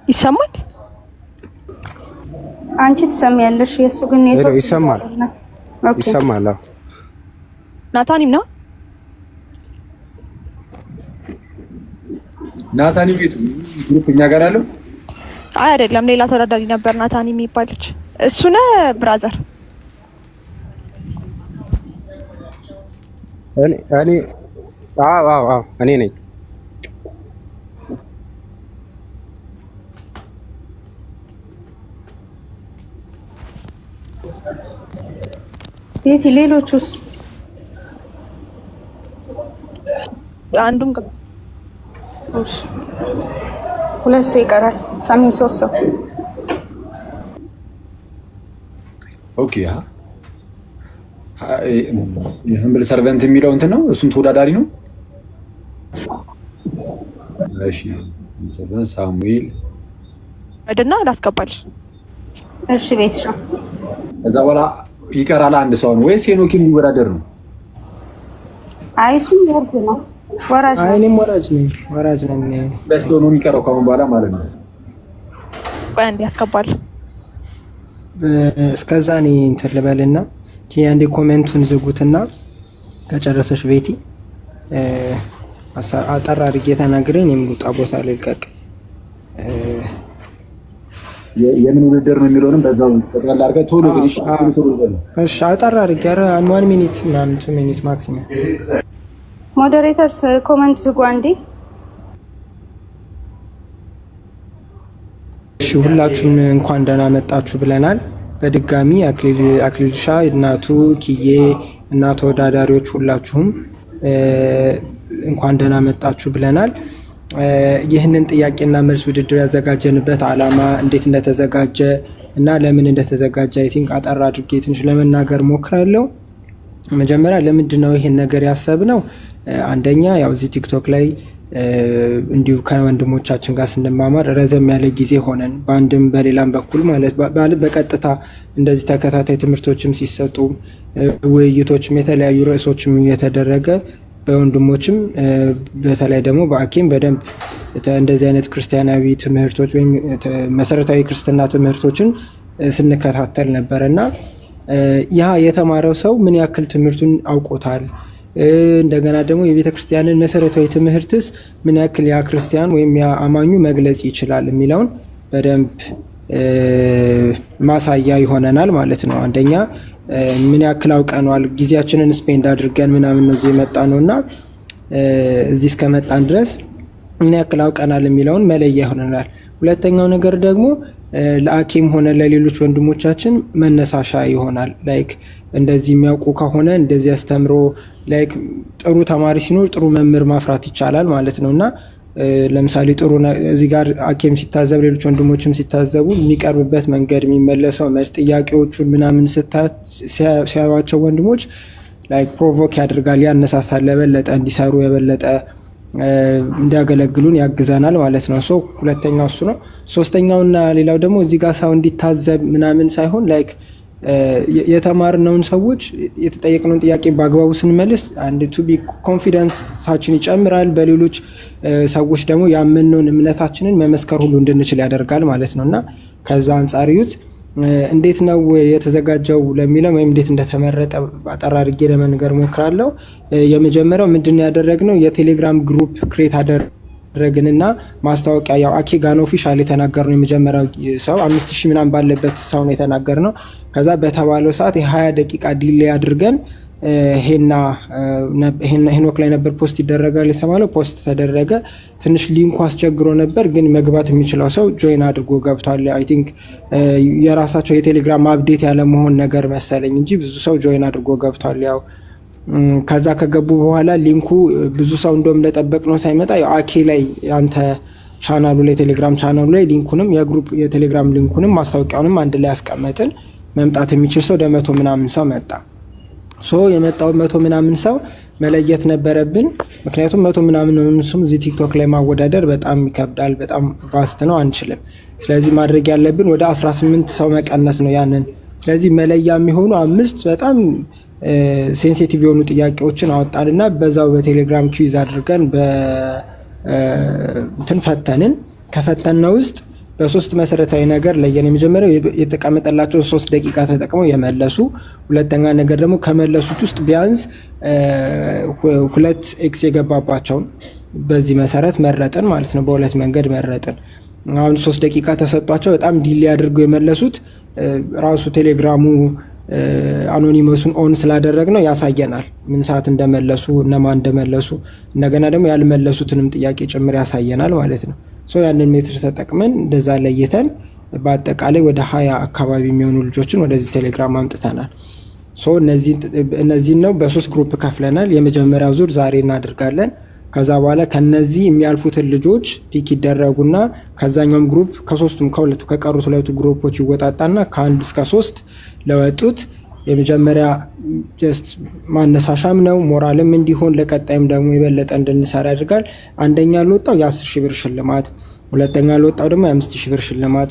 ይሰማል? አንቺ ትሰሚያለሽ? የሱ ግን ኔትወርክ ይሰማል። ኦኬ ይሰማል። ናታኒም ነው ናታኒ ቤቱ ግሩፕ እኛ ጋር አለው። አይ አይደለም፣ ሌላ ተወዳዳሪ ነበር ናታኒ የሚባልች። እሱ ነው ብራዘር። እኔ አዎ እኔ ነኝ። ቤቲ ሌሎቹስ? አንዱም እሺ ሁለት ሰው ይቀራል። ሳሚን ሶስት ሰው። ኦኬ የህምብል ሰርቨንት የሚለው እንትን ነው። እሱም ተወዳዳሪ ነው። እሺ ሳሙኤል አይደና ላስገባልሽ። እሺ ቤት ነው። ከዛ በኋላ ይቀራል አንድ ሰው ነው ወይስ ሄኖክ የሚወዳደር ነው? አይ እሱም ወርድ ነው። ወራጅ ነው። እኔም ወራጅ ነኝ። በስ ነው የሚቀረው ከአሁን በኋላ ማለት ነው። ቆይ አንዴ ያስገባል። እስከዛ እኔ እንትን ልበልና አንዴ ኮሜንቱን ዝጉትና ከጨረሰሽ ቤቲ አጠራ አድርጌ ተናግረኝ የምውጣ ቦታ ልልቀቅ። የምን ውድድር ነው የሚለውንም በዛው ጠቅላላ አድርገህ ቶሎ ግሪሽ ቶሎ ነው። እሺ አጠራ አድርጌ 1 ሚኒት ምናምን 2 ሚኒት ማክሲመም። ሞዴሬተርስ ኮሜንት ዝጉ አንዴ። እሺ ሁላችሁም እንኳን ደህና መጣችሁ ብለናል። በድጋሚ አክሊልሻ፣ እናቱ ኪዬ እና ተወዳዳሪዎች ሁላችሁም እንኳን ደህና መጣችሁ ብለናል። ይህንን ጥያቄና መልስ ውድድር ያዘጋጀንበት ዓላማ እንዴት እንደተዘጋጀ እና ለምን እንደተዘጋጀ አይ ቲንክ አጠር አድርጌ ትንሽ ለመናገር ሞክራለሁ። መጀመሪያ ለምንድን ነው ይሄን ነገር ያሰብነው? አንደኛ ያው እዚህ ቲክቶክ ላይ እንዲሁ ከወንድሞቻችን ጋር ስንማማር ረዘም ያለ ጊዜ ሆነን በአንድም በሌላም በኩል ማለት በቀጥታ እንደዚህ ተከታታይ ትምህርቶችም ሲሰጡ ውይይቶችም የተለያዩ ርዕሶችም እየተደረገ በወንድሞችም በተለይ ደግሞ በአኪም በደንብ እንደዚህ አይነት ክርስቲያናዊ ትምህርቶች ወይም መሰረታዊ ክርስትና ትምህርቶችን ስንከታተል ነበርና ያ የተማረው ሰው ምን ያክል ትምህርቱን አውቆታል፣ እንደገና ደግሞ የቤተ ክርስቲያንን መሰረታዊ ትምህርትስ ምን ያክል ያ ክርስቲያን ወይም ያ አማኙ መግለጽ ይችላል የሚለውን በደንብ ማሳያ ይሆነናል ማለት ነው። አንደኛ ምን ያክል አውቀናል፣ ጊዜያችንን ስፔንድ አድርገን ምናምን ነው እዚህ የመጣ ነውና እዚህ እስከመጣን ድረስ ምን ያክል አውቀናል የሚለውን መለያ ይሆነናል። ሁለተኛው ነገር ደግሞ ለአኪም ሆነ ለሌሎች ወንድሞቻችን መነሳሻ ይሆናል። ላይክ እንደዚህ የሚያውቁ ከሆነ እንደዚህ አስተምሮ ላይክ ጥሩ ተማሪ ሲኖር ጥሩ መምህር ማፍራት ይቻላል ማለት ነውና ለምሳሌ ጥሩ እዚህ ጋር አኪም ሲታዘብ ሌሎች ወንድሞችም ሲታዘቡ የሚቀርብበት መንገድ የሚመለሰው መልስ ጥያቄዎቹን ምናምን ሲያዩዋቸው ወንድሞች ላይክ ፕሮቮክ ያደርጋል፣ ያነሳሳል፣ ለበለጠ እንዲሰሩ የበለጠ እንዲያገለግሉን ያግዘናል ማለት ነው። ሁለተኛው እሱ ነው። ሶስተኛውና ሌላው ደግሞ እዚህ ጋር ሰው እንዲታዘብ ምናምን ሳይሆን ላይክ የተማርነውን ሰዎች የተጠየቅነውን ጥያቄ በአግባቡ ስንመልስ አንድ ቱ ቢ ኮንፊደንስ ሳችን ይጨምራል። በሌሎች ሰዎች ደግሞ ያመንነውን እምነታችንን መመስከር ሁሉ እንድንችል ያደርጋል ማለት ነውና ከዛ አንጻር እዩት። እንዴት ነው የተዘጋጀው ለሚለው ወይም እንዴት እንደተመረጠ አጠር አድርጌ ለመንገር ሞክራለሁ። የመጀመሪያው ምንድነው ያደረግነው የቴሌግራም ግሩፕ ክሬት አደረግንና ማስታወቂያ ያው አኪ ጋር ነው ኦፊሻሊ የተናገርነው። የመጀመሪያው ሰው 5000 ምናምን ባለበት ሰው ነው የተናገርነው። ከዛ በተባለው ሰዓት የ20 ደቂቃ ዲሌይ አድርገን ሄኖክ ላይ ነበር ፖስት ይደረጋል የተባለው። ፖስት ተደረገ። ትንሽ ሊንኩ አስቸግሮ ነበር፣ ግን መግባት የሚችለው ሰው ጆይን አድርጎ ገብቷል። አይ ቲንክ የራሳቸው የቴሌግራም አፕዴት ያለ መሆን ነገር መሰለኝ እንጂ ብዙ ሰው ጆይን አድርጎ ገብቷል። ያው ከዛ ከገቡ በኋላ ሊንኩ ብዙ ሰው እንደውም እንደጠበቅነው ሳይመጣ ያው አኬ ላይ አንተ ቻናሉ ላይ ቴሌግራም ቻናሉ ላይ ሊንኩንም የግሩፕ የቴሌግራም ሊንኩንም ማስታወቂያውንም አንድ ላይ ያስቀመጥን። መምጣት የሚችል ሰው ወደ 100 ምናምን ሰው መጣ። የመጣው 100 ምናምን ሰው መለየት ነበረብን። ምክንያቱም 100 ምናምን ሰው እዚህ ቲክቶክ ላይ ማወዳደር በጣም ይከብዳል፣ በጣም ቫስት ነው፣ አንችልም። ስለዚህ ማድረግ ያለብን ወደ 18 ሰው መቀነስ ነው ያንን። ስለዚህ መለያ የሚሆኑ 5 በጣም ሴንሲቲቭ የሆኑ ጥያቄዎችን አወጣንና በዛው በቴሌግራም ኩዊዝ አድርገን እንትን ፈተንን። ከፈተነው ውስጥ በሶስት መሰረታዊ ነገር ለየን። የመጀመሪያው የተቀመጠላቸው 3 ደቂቃ ተጠቅመው የመለሱ፣ ሁለተኛ ነገር ደግሞ ከመለሱት ውስጥ ቢያንስ 2 ኤክስ የገባባቸውን በዚህ መሰረት መረጥን ማለት ነው። በሁለት መንገድ መረጥን። አሁን 3 ደቂቃ ተሰጧቸው በጣም ዲሌ አድርገው የመለሱት ራሱ ቴሌግራሙ አኖኒመሱን ኦን ስላደረግ ነው ያሳየናል ምን ሰዓት እንደመለሱ እነማን እንደመለሱ፣ እንደገና ደግሞ ያልመለሱትንም ጥያቄ ጭምር ያሳየናል ማለት ነው። ያንን ሜትር ተጠቅመን እንደዛ ለይተን በአጠቃላይ ወደ 20 አካባቢ የሚሆኑ ልጆችን ወደዚህ ቴሌግራም አምጥተናል። እነዚህን ነው በ3 ግሩፕ ከፍለናል። የመጀመሪያው ዙር ዛሬ እናደርጋለን። ከዛ በኋላ ከነዚህ የሚያልፉትን ልጆች ፒክ ይደረጉና ከዛኛውም ግሩፕ ከቀሩት ሁለቱ ግሩፖች ይወጣጣና ከ1 እስከ 3 ለወጡት የመጀመሪያ ጀስት ማነሳሻም ነው ሞራልም እንዲሆን ለቀጣይም ደግሞ የበለጠ እንድንሰራ ያደርጋል። አንደኛ ለወጣው የ10,000 ብር ሽልማት፣ ሁለተኛ ለወጣው ደግሞ የ5,000 ብር ሽልማት፣